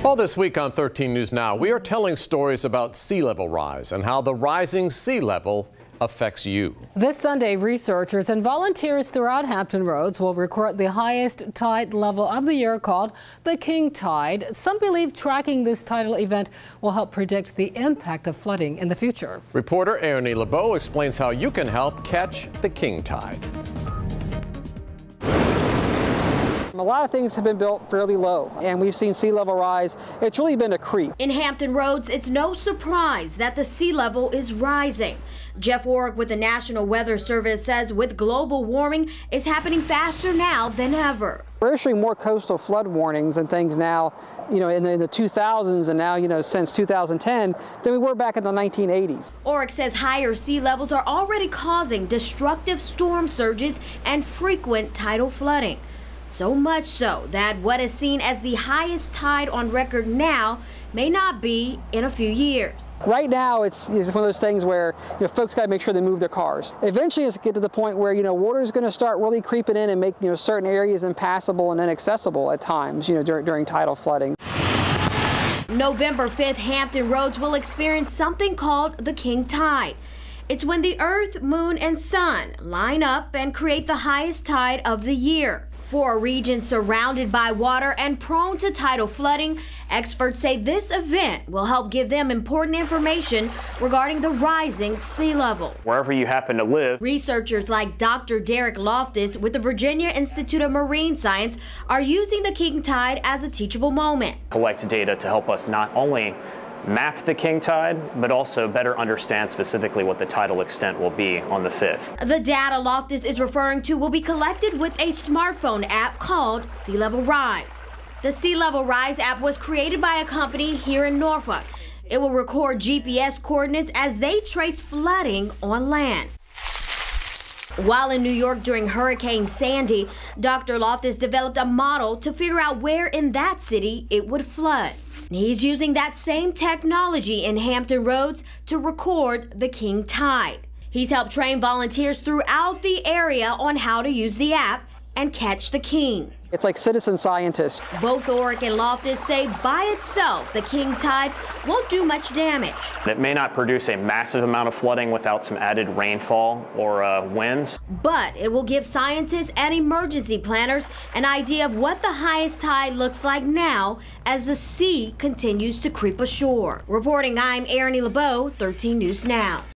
Well, this week on 13 News Now, we are telling stories about sea level rise and how the rising sea level affects you. This Sunday, researchers and volunteers throughout Hampton Roads will record the highest tide level of the year, called the King Tide. Some believe tracking this tidal event will help predict the impact of flooding in the future. Reporter Ernie LeBeau explains how you can help catch the King Tide. A lot of things have been built fairly low, and we've seen sea level rise. It's really been a creep. In Hampton Roads, it's no surprise that the sea level is rising. Jeff Warwick with the National Weather Service says with global warming, it's happening faster now than ever. We're issuing more coastal flood warnings and things now, in the 2000s and now, since 2010 than we were back in the 1980s. Warwick says higher sea levels are already causing destructive storm surges and frequent tidal flooding. So much so that what is seen as the highest tide on record now may not be in a few years. Right now, it's one of those things where folks got to make sure they move their cars. Eventually, it's get to the point where water is going to start really creeping in and make certain areas impassable and inaccessible at times during tidal flooding. November 5th, Hampton Roads will experience something called the King Tide. It's when the Earth, Moon, and Sun line up and create the highest tide of the year. For a region surrounded by water and prone to tidal flooding, experts say this event will help give them important information regarding the rising sea level. Wherever you happen to live. Researchers like Dr. Derek Loftus with the Virginia Institute of Marine Science are using the King Tide as a teachable moment. Collect data to help us not only map the King Tide, but also better understand specifically what the tidal extent will be on the 5th. The data Loftus is referring to will be collected with a smartphone app called Sea Level Rise. The Sea Level Rise app was created by a company here in Norfolk. It will record GPS coordinates as they trace flooding on land. While in New York during Hurricane Sandy, Dr. Loftus developed a model to figure out where in that city it would flood. He's using that same technology in Hampton Roads to record the King Tide. He's helped train volunteers throughout the area on how to use the app and catch the king. It's like citizen scientists. Both Warwick and Loftus say by itself, the King Tide won't do much damage. It may not produce a massive amount of flooding without some added rainfall or winds. But it will give scientists and emergency planners an idea of what the highest tide looks like now as the sea continues to creep ashore. Reporting, I'm Ernie LeBeau, 13 News Now.